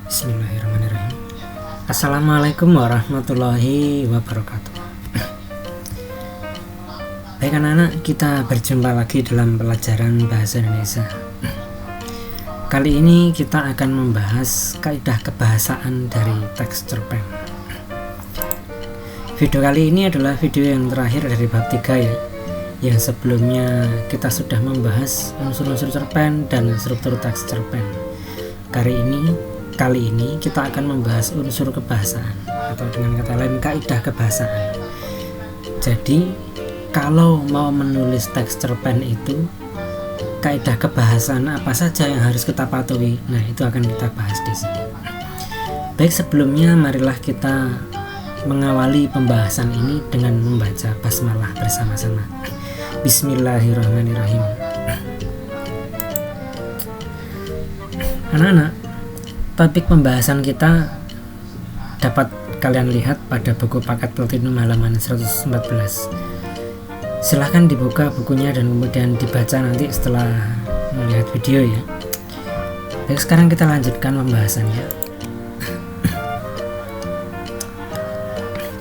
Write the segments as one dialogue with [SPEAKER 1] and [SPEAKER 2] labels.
[SPEAKER 1] Bismillahirrahmanirrahim. Assalamualaikum warahmatullahi wabarakatuh. Baik anak-anak, kita berjumpa lagi dalam pelajaran bahasa Indonesia. Kali ini kita akan membahas kaidah kebahasaan dari teks cerpen. Video kali ini adalah video yang terakhir dari bab 3 ya. Yang sebelumnya kita sudah membahas unsur-unsur cerpen dan struktur teks cerpen. Kali ini kita akan membahas unsur kebahasaan, atau dengan kata lain kaidah kebahasaan. Jadi kalau mau menulis teks cerpen itu, kaidah kebahasaan apa saja yang harus kita patuhi? Nah, itu akan kita bahas di sini. Baik, sebelumnya marilah kita mengawali pembahasan ini dengan membaca basmalah bersama-sama. Bismillahirrahmanirrahim. Anak-anak, topik pembahasan kita dapat kalian lihat pada buku paket Platinum halaman 114. Silahkan dibuka bukunya dan kemudian dibaca nanti setelah melihat video ya. Baik, sekarang kita lanjutkan pembahasannya.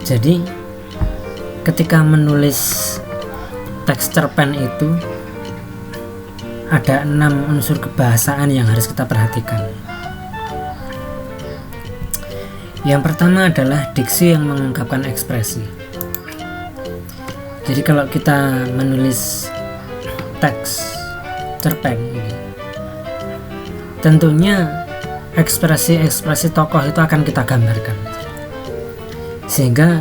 [SPEAKER 1] Jadi ketika menulis teks cerpen itu ada 6 unsur kebahasaan yang harus kita perhatikan. Yang pertama adalah diksi yang mengungkapkan ekspresi. Jadi kalau kita menulis teks cerpen ini, tentunya ekspresi-ekspresi tokoh itu akan kita gambarkan. Sehingga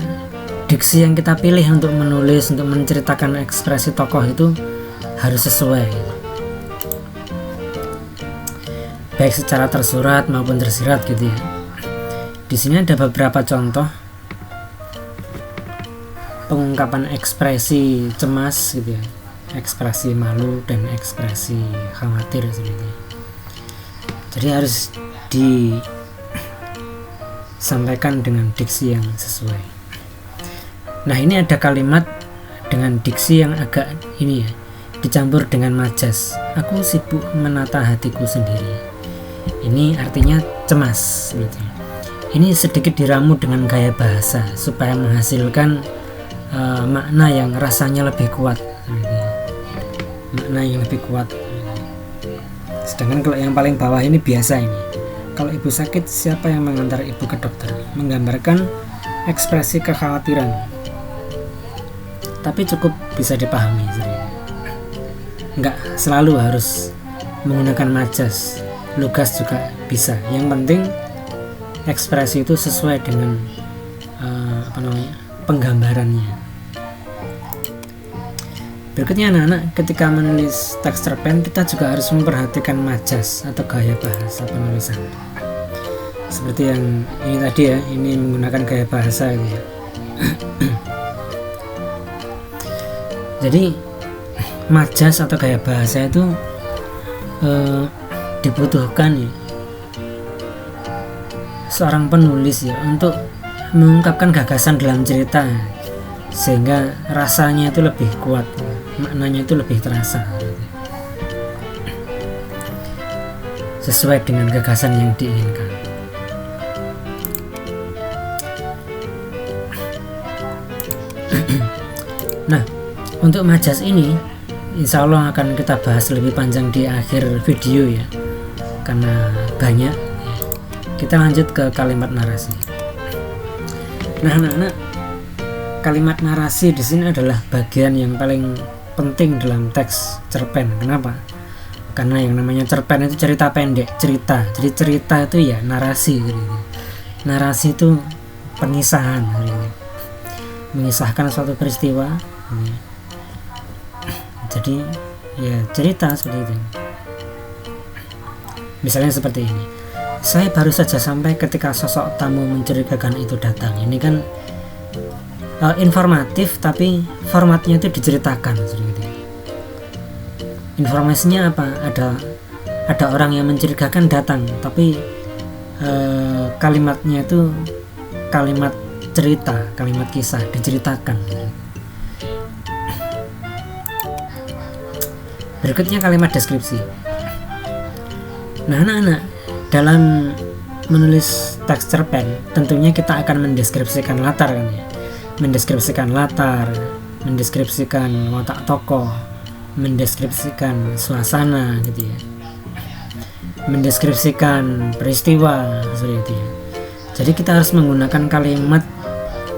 [SPEAKER 1] diksi yang kita pilih untuk menulis, untuk menceritakan ekspresi tokoh itu harus sesuai, baik secara tersurat maupun tersirat gitu ya. Di sini ada beberapa contoh pengungkapan ekspresi cemas gitu ya, ekspresi malu dan ekspresi khawatir seperti itu. Jadi harus disampaikan dengan diksi yang sesuai. Nah, ini ada kalimat dengan diksi yang agak ini ya, dicampur dengan majas. Aku sibuk menata hatiku sendiri. Ini artinya cemas gitu. Ini sedikit diramu dengan gaya bahasa supaya menghasilkan makna yang rasanya lebih kuat gitu. Makna yang lebih kuat. Sedangkan kalau yang paling bawah ini biasa ini. Kalau ibu sakit, siapa yang mengantar ibu ke dokter? Menggambarkan ekspresi kekhawatiran. Tapi cukup bisa dipahami sebenarnya. Enggak selalu harus menggunakan majas, lugas juga bisa. Yang penting ekspresi itu sesuai dengan penggambarannya. Berikutnya anak-anak, ketika menulis teks cerpen kita juga harus memperhatikan majas atau gaya bahasa penulisan. Seperti yang ini tadi ya, ini menggunakan gaya bahasa gitu ya. Jadi majas atau gaya bahasa itu dibutuhkan ya seorang penulis ya untuk mengungkapkan gagasan dalam cerita sehingga rasanya itu lebih kuat, maknanya itu lebih terasa sesuai dengan gagasan yang diinginkan. Nah, untuk majas ini insya Allah akan kita bahas lebih panjang di akhir video ya, karena banyak. Kita lanjut ke kalimat narasi. Nah anak-anak, kalimat narasi di sini adalah bagian yang paling penting dalam teks cerpen. Kenapa? Karena yang namanya cerpen itu cerita pendek, cerita. Jadi cerita itu ya narasi gitu. Narasi itu pengisahan gitu. Mengisahkan suatu peristiwa gitu. Jadi ya cerita seperti itu. Misalnya seperti ini. Saya baru saja sampai ketika sosok tamu mencurigakan itu datang. Ini kan informatif tapi formatnya itu diceritakan seperti itu. Informasinya apa? Ada orang yang mencurigakan datang, tapi kalimatnya itu kalimat cerita, kalimat kisah diceritakan. Berikutnya kalimat deskripsi. Nah anak-anak, dalam menulis teks cerpen, tentunya kita akan mendeskripsikan latar kan ya. Mendeskripsikan latar, mendeskripsikan watak tokoh, mendeskripsikan suasana gitu ya. Mendeskripsikan peristiwa seperti itu ya. Jadi kita harus menggunakan kalimat,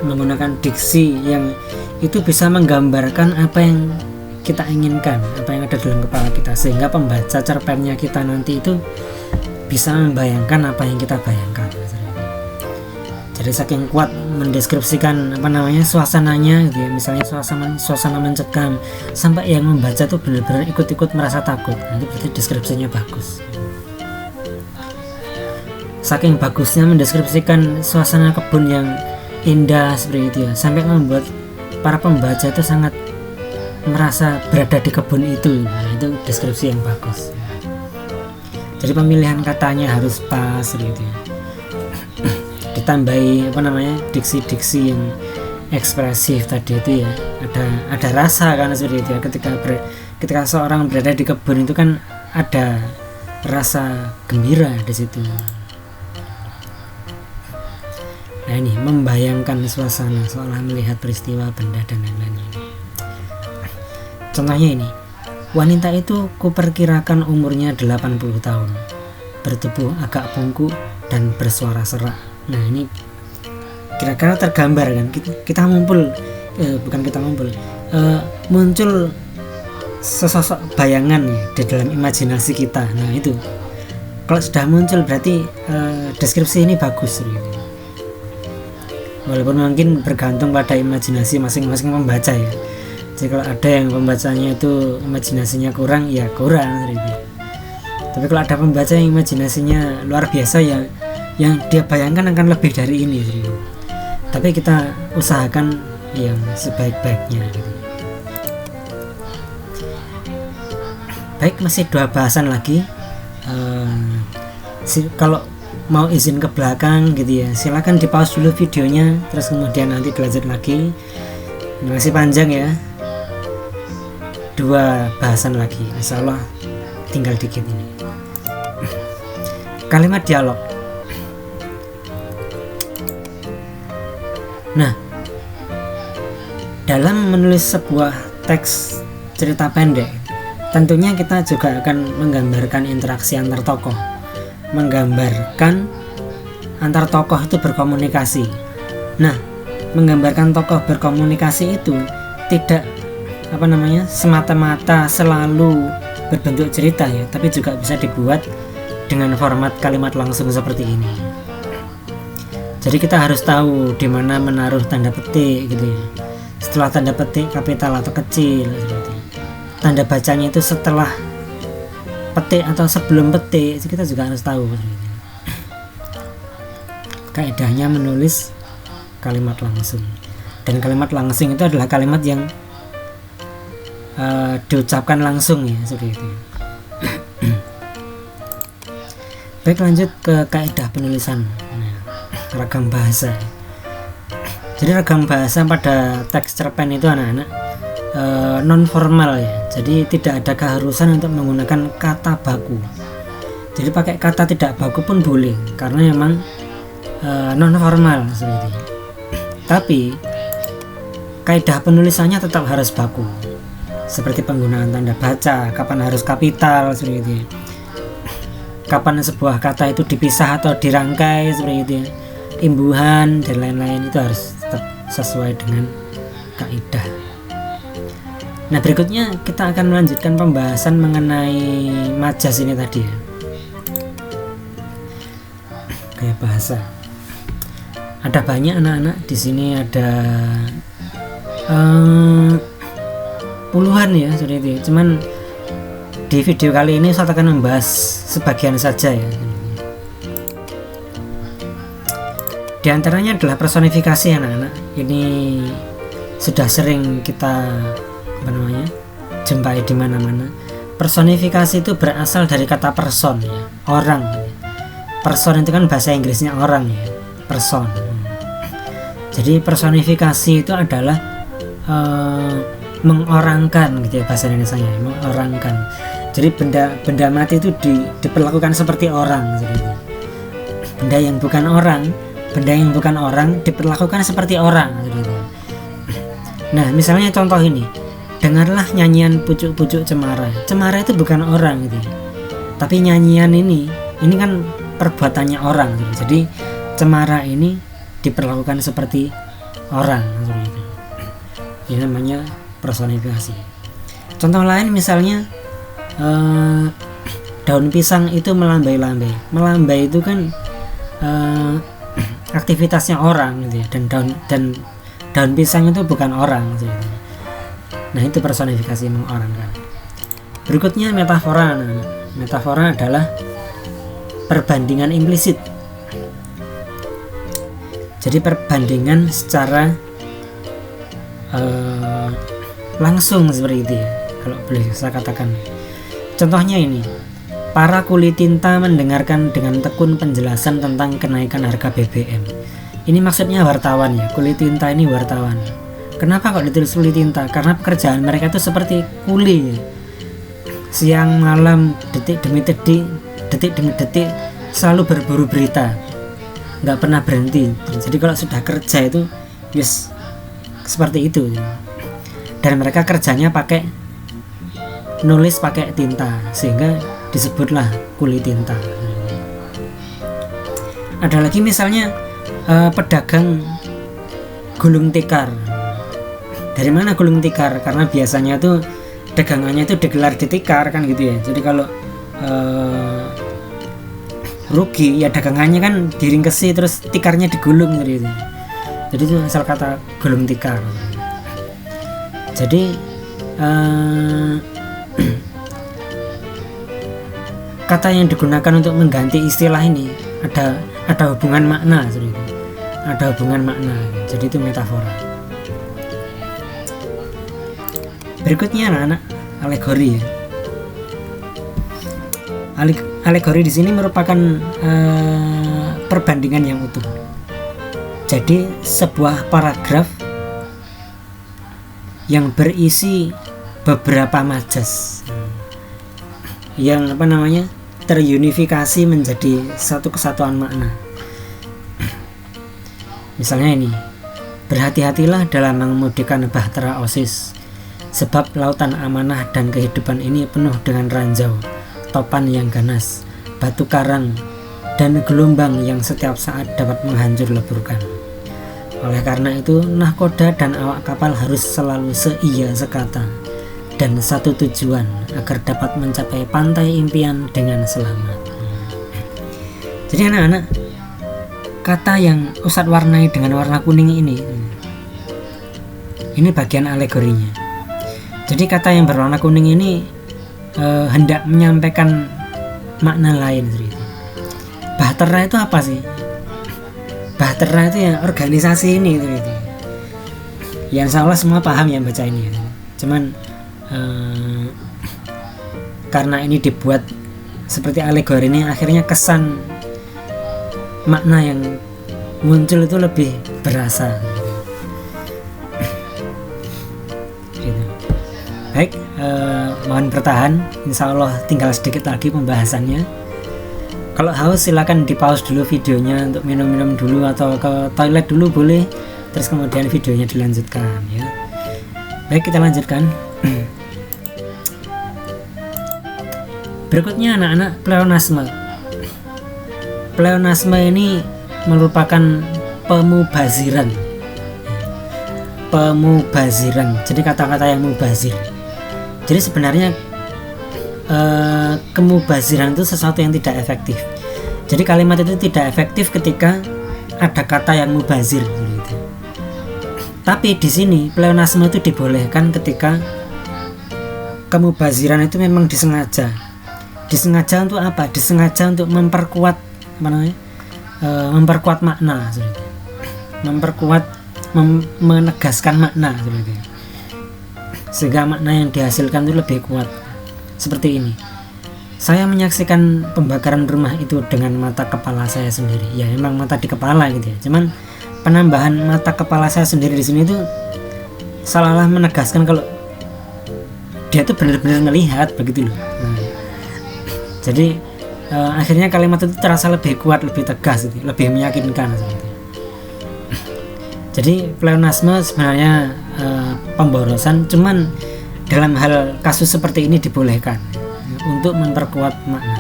[SPEAKER 1] menggunakan diksi yang itu bisa menggambarkan apa yang kita inginkan, apa yang ada dalam kepala kita, sehingga pembaca cerpennya kita nanti itu bisa membayangkan apa yang kita bayangkan. Jadi saking kuat mendeskripsikan suasananya gitu ya, misalnya suasana mencekam sampai yang membaca tuh benar-benar ikut-ikut merasa takut. Nanti berarti deskripsinya bagus. Saking bagusnya mendeskripsikan suasana kebun yang indah seperti itu ya, sampai membuat para pembaca itu sangat merasa berada di kebun itu. Nah, itu deskripsi yang bagus. Jadi pemilihan katanya harus pas gitu ya. Ditambahi diksi-diksi yang ekspresif tadi itu ya, ada rasa kan seperti itu ya. Ketika seorang berada di kebun itu kan ada rasa gembira di situ. Nah ini membayangkan suasana seolah melihat peristiwa, benda dan lain-lain. Contohnya ini, wanita itu kuperkirakan umurnya 80 tahun, bertubuh agak bungkuk dan bersuara serak. Nah ini kira-kira tergambar kan, kita muncul sesosok bayangan ya di dalam imajinasi kita. Nah itu kalau sudah muncul berarti deskripsi ini bagus gitu. Walaupun mungkin bergantung pada imajinasi masing-masing pembaca ya. Jadi kalau ada yang pembacanya itu imajinasinya kurang ya kurang gitu. Tapi kalau ada pembaca yang imajinasinya luar biasa ya, yang dia bayangkan akan lebih dari ini gitu. Tapi kita usahakan yang sebaik-baiknya gitu. Baik, masih 2 bahasan lagi. Kalau mau izin ke belakang gitu ya, silakan di pause dulu videonya, terus kemudian nanti dilanjut lagi. Ini masih panjang ya, 2 bahasan lagi, insya Allah tinggal dikit ini. Kalimat dialog. Nah, dalam menulis sebuah teks cerita pendek, tentunya kita juga akan menggambarkan interaksi antar tokoh, menggambarkan antar tokoh itu berkomunikasi. Nah, menggambarkan tokoh berkomunikasi itu tidak semata-mata selalu berbentuk cerita ya, tapi juga bisa dibuat dengan format kalimat langsung seperti ini. Jadi kita harus tahu di mana menaruh tanda petik gitu ya. Setelah tanda petik kapital atau kecil gitu. Tanda bacanya itu setelah petik atau sebelum petik, kita juga harus tahu. Kaedahnya menulis kalimat langsung, dan kalimat langsung itu adalah kalimat yang diucapkan langsung ya, seperti itu. Baik, lanjut ke kaedah penulisan. Ragam bahasa. Jadi ragam bahasa pada teks cerpen itu anak-anak non formal ya, jadi tidak ada keharusan untuk menggunakan kata baku. Jadi pakai kata tidak baku pun boleh, karena memang non formal seperti itu. Tapi kaidah penulisannya tetap harus baku, seperti penggunaan tanda baca, kapan harus kapital seperti itu, kapan sebuah kata itu dipisah atau dirangkai seperti itu, imbuhan dan lain-lain, itu harus tetap sesuai dengan kaidah. Nah, berikutnya kita akan melanjutkan pembahasan mengenai majas ini tadi ya. Gaya bahasa. Ada banyak anak-anak di sini, ada puluhan ya seperti itu. Cuman di video kali ini saya akan membahas sebagian saja ya. Di antaranya adalah personifikasi anak-anak. Ini sudah sering kita jumpai di mana-mana. Personifikasi itu berasal dari kata person ya, orang. Person itu kan bahasa Inggrisnya orang ya, person. Jadi personifikasi itu adalah mengorangkan gitu ya, bahasa Indonesianya, mengorangkan. Jadi benda mati itu diperlakukan seperti orang gitu. benda yang bukan orang diperlakukan seperti orang gitu. Nah, misalnya contoh ini, dengarlah nyanyian pucuk-pucuk cemara. Cemara itu bukan orang gitu, tapi nyanyian ini kan perbuatannya orang gitu. Jadi cemara ini diperlakukan seperti orang gitu. Ini namanya personifikasi. Contoh lain misalnya daun pisang itu melambai-lambai. Melambai itu kan aktivitasnya orang gitu ya, dan daun pisang itu bukan orang gitu. Nah, itu personifikasi mengorangkan. Berikutnya metafora. Metafora adalah perbandingan implisit. Jadi perbandingan secara langsung seperti itu ya, kalau boleh saya katakan. Contohnya ini, para kuli tinta mendengarkan dengan tekun penjelasan tentang kenaikan harga BBM. Ini maksudnya wartawan ya, kuli tinta ini wartawan. Kenapa kok ditulis kuli tinta? Karena pekerjaan mereka itu seperti kuli ya. Siang malam, detik demi detik selalu berburu berita, nggak pernah berhenti. Jadi kalau sudah kerja itu yes, seperti itu. Dan mereka kerjanya nulis pakai tinta, sehingga disebutlah kuli tinta. Ada lagi misalnya pedagang gulung tikar. Dari mana gulung tikar? Karena biasanya tuh dagangannya itu digelar di tikar kan gitu ya. Jadi kalau rugi ya dagangannya kan diringkesi terus tikarnya digulung gitu. Jadi itu asal kata gulung tikar. Jadi kata yang digunakan untuk mengganti istilah ini ada hubungan makna seperti itu. Ada hubungan makna. Jadi itu metafora. Berikutnya anak-anak, alegori ya. Alegori di sini merupakan perbandingan yang utuh. Jadi sebuah paragraf yang berisi beberapa majas yang terunifikasi menjadi satu kesatuan makna. Misalnya ini, berhati-hatilah dalam mengemudikan bahtera Osis, sebab lautan amanah dan kehidupan ini penuh dengan ranjau, topan yang ganas, batu karang, dan gelombang yang setiap saat dapat menghancur leburkan. Oleh karena itu, nahkoda dan awak kapal harus selalu seia sekata dan satu tujuan agar dapat mencapai pantai impian dengan selamat. Jadi anak-anak, kata yang Ustadz warnai dengan warna kuning ini bagian alegorinya. Jadi kata yang berwarna kuning ini hendak menyampaikan makna lain. Bahtera itu apa sih? Bahtera itu ya organisasi ini gitu. Ya insya Allah semua paham ya baca ini. Cuman karena ini dibuat seperti alegori ini, akhirnya kesan makna yang muncul itu lebih berasa. Gitu. Baik, mohon bertahan. Insya Allah tinggal sedikit lagi pembahasannya. Kalau haus silakan di pause dulu videonya untuk minum-minum dulu atau ke toilet dulu boleh. Terus kemudian videonya dilanjutkan ya. Baik, kita lanjutkan. Berikutnya anak-anak, pleonasme. Pleonasme ini merupakan pemubaziran. Jadi kata-kata yang mubazir. Jadi sebenarnya kemubaziran itu sesuatu yang tidak efektif. Jadi kalimat itu tidak efektif ketika ada kata yang mubazir gitu. Tapi di sini pleonasme itu dibolehkan ketika kemubaziran itu memang disengaja. Disengaja untuk apa? Disengaja untuk memperkuat memperkuat makna gitu. Menegaskan makna gitu. Sehingga makna yang dihasilkan itu lebih kuat. Seperti ini, saya menyaksikan pembakaran rumah itu dengan mata kepala saya sendiri. Ya memang mata di kepala gitu ya. Cuman penambahan mata kepala saya sendiri di sini itu seolah-olah menegaskan kalau dia tuh benar-benar melihat begitu loh. Jadi akhirnya kalimat itu terasa lebih kuat, lebih tegas gitu, lebih meyakinkan seperti. Jadi pleonasme sebenarnya pemborosan, cuman dalam hal kasus seperti ini dibolehkan untuk memperkuat makna.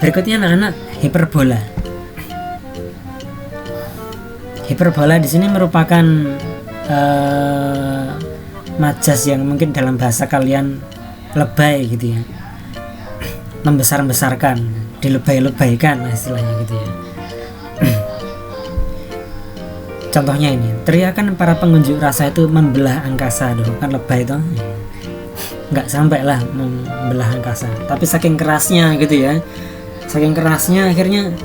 [SPEAKER 1] Berikutnya anak-anak, hiperbola. Hiperbola di sini merupakan majas yang mungkin dalam bahasa kalian lebay gitu ya, membesar-besarkan, dilebay-lebaykan istilahnya gitu ya. Contohnya ini, teriakan para pengunjuk rasa itu membelah angkasa, kan lebay itu, nggak sampai lah membelah angkasa, tapi saking kerasnya gitu ya, saking kerasnya akhirnya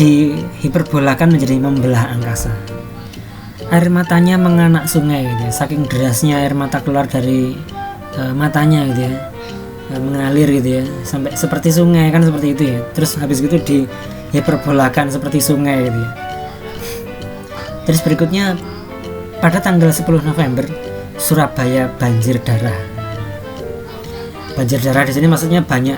[SPEAKER 1] dihiperbolakan menjadi membelah angkasa. Air matanya menganak sungai gitu ya, saking derasnya air mata keluar dari matanya gitu ya, mengalir gitu ya, sampai seperti sungai kan, seperti itu ya. Terus habis itu dihiperbolakan seperti sungai gitu ya. Terus berikutnya, pada tanggal 10 November Surabaya banjir darah. Banjir darah di sini maksudnya banyak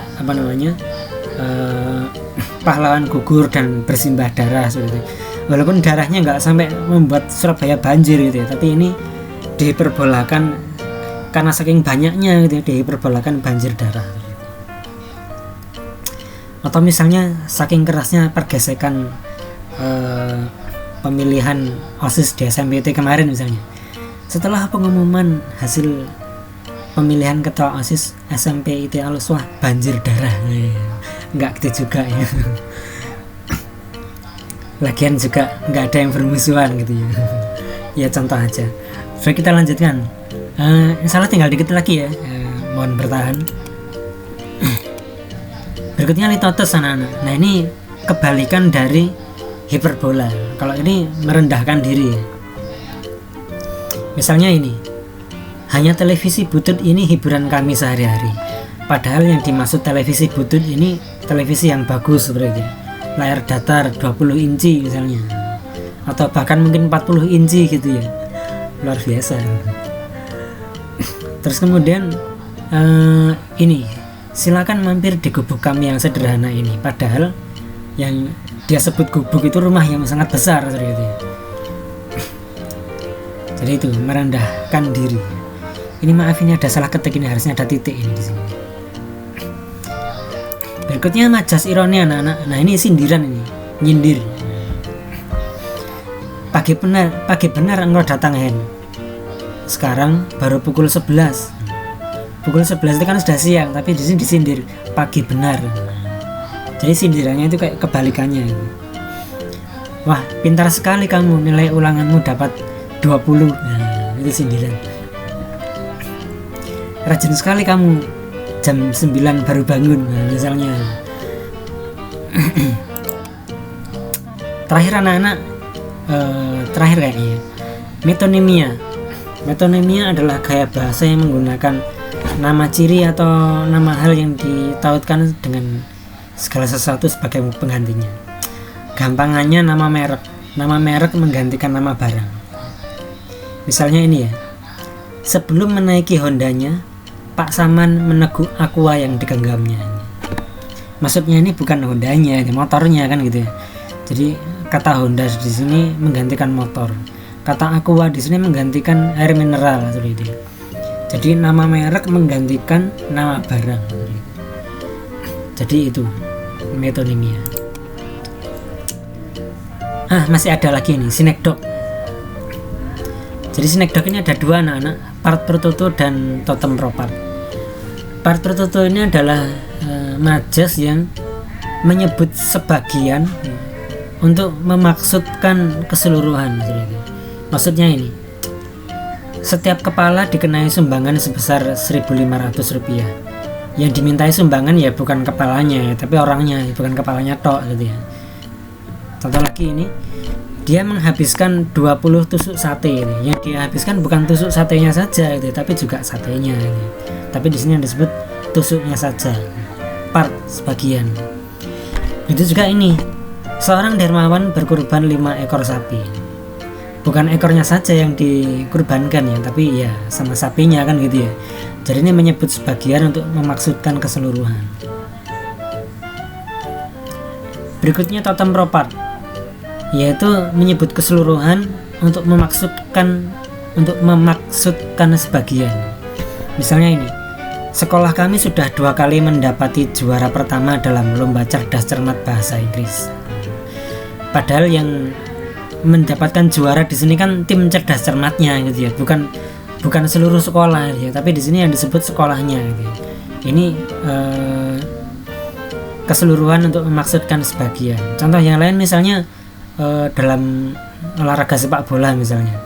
[SPEAKER 1] pahlawan gugur dan bersimbah darah seperti itu. Walaupun darahnya nggak sampai membuat Surabaya banjir gitu ya, tapi ini dihiperbolakan karena saking banyaknya gitu ya, dihiperbolakan banjir darah. Atau misalnya saking kerasnya pergesekan pemilihan OSIS di SMPT kemarin misalnya, setelah pengumuman hasil pemilihan ketua OSIS SMP IT Al-Uswah banjir darah. Nggak gitu juga ya. Lagian juga nggak ada yang bermusuhan gitu ya. Ya contoh aja. Baik, kita lanjutkan. Insyaallah tinggal dikit lagi ya. Mohon bertahan. Berikutnya litotes anak-anak. Nah ini kebalikan dari hiperbola. Kalau ini merendahkan diri. Misalnya ini, hanya televisi butut ini hiburan kami sehari-hari. Padahal yang dimaksud televisi butut ini televisi yang bagus seperti itu. Layar datar 20 inci misalnya, atau bahkan mungkin 40 inci gitu ya, luar biasa. Terus kemudian ini, silakan mampir di gubuk kami yang sederhana ini. Padahal yang dia sebut gubuk itu rumah yang sangat besar seperti itu. Jadi itu merendahkan diri. Ini maaf, ini ada salah ketik, ini harusnya ada titik ini di sini. Berikutnya majas ironi anak-anak. Nah ini sindiran, ini nyindir. Pagi benar engkau datang Hen. Sekarang baru pukul 11. Pukul 11 itu kan sudah siang, tapi di sini disindir pagi benar. Jadi sindirannya itu kayak kebalikannya. Wah, pintar sekali kamu, nilai ulanganmu dapat 20. Nah, itu sindiran. Rajin sekali kamu, jam 9 baru bangun, nah, misalnya. Terakhir anak-anak, terakhir kayaknya, metonimia. Metonimia adalah gaya bahasa yang menggunakan nama ciri atau nama hal yang ditautkan dengan segala sesuatu sebagai penggantinya. Gampangannya nama merek. Nama merek menggantikan nama barang. Misalnya ini ya, sebelum menaiki Hondanya, Pak Saman meneguk Aqua yang digenggamnya. Maksudnya ini bukan Hondanya, ini motornya kan gitu ya. Jadi kata Honda di sini menggantikan motor. Kata Aqua di sini menggantikan air mineral seperti itu. Jadi nama merek menggantikan nama barang. Jadi itu metonimia. Masih ada lagi nih, sinekdok. Jadi sinekdok ini ada dua anak-anak, part prototo dan totem propart. Part prototo ini adalah majas yang menyebut sebagian untuk memaksudkan keseluruhan. Maksudnya ini, setiap kepala dikenai sumbangan sebesar Rp1.500. Yang dimintai sumbangan ya bukan kepalanya, tapi orangnya, bukan kepalanya tok gitu ya. Contoh lagi ini, dia menghabiskan 20 tusuk sate ini. Yang dia habiskan bukan tusuk satenya saja gitu, tapi juga satenya ini. Tapi di sini yang disebut tusuknya saja, part sebagian. Itu juga ini, seorang dermawan berkorban 5 ekor sapi. bukan ekornya saja yang dikurbankan ya, tapi ya sama sapinya kan gitu ya. Jadi ini menyebut sebagian untuk memaksudkan keseluruhan. Berikutnya totem ropat, yaitu menyebut keseluruhan untuk memaksudkan sebagian. Misalnya ini, sekolah kami sudah 2 kali mendapati juara pertama dalam lomba cerdas cermat bahasa Inggris. Padahal yang mendapatkan juara di sini kan tim cerdas cermatnya gitu ya, bukan seluruh sekolah ya, tapi di sini yang disebut sekolahnya gitu. Ini keseluruhan untuk memaksudkan sebagian. Contoh yang lain misalnya dalam olahraga sepak bola misalnya,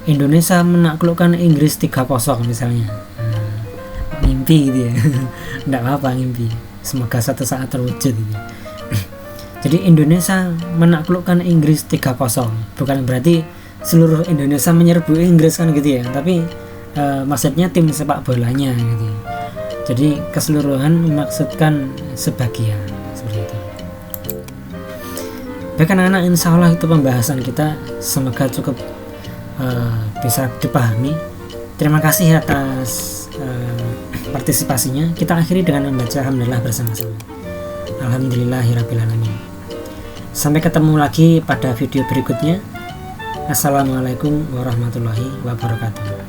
[SPEAKER 1] Indonesia menaklukkan Inggris 3-0 misalnya. Mimpi gitu ya. Enggak apa-apa mimpi, semoga satu saat terwujud gitu. Jadi Indonesia menaklukkan Inggris 3-0, bukan berarti seluruh Indonesia menyerbu Inggris kan gitu ya, tapi maksudnya tim sepak bolanya gitu. Jadi keseluruhan memaksudkan sebagian, seperti itu. Baik anak-anak, insya Allah itu pembahasan kita, semoga cukup bisa dipahami. Terima kasih atas partisipasinya. Kita akhiri dengan membaca alhamdulillah bersama-sama. Alhamdulillahirrabbilalamin. Sampai ketemu lagi pada video berikutnya. Assalamualaikum warahmatullahi wabarakatuh.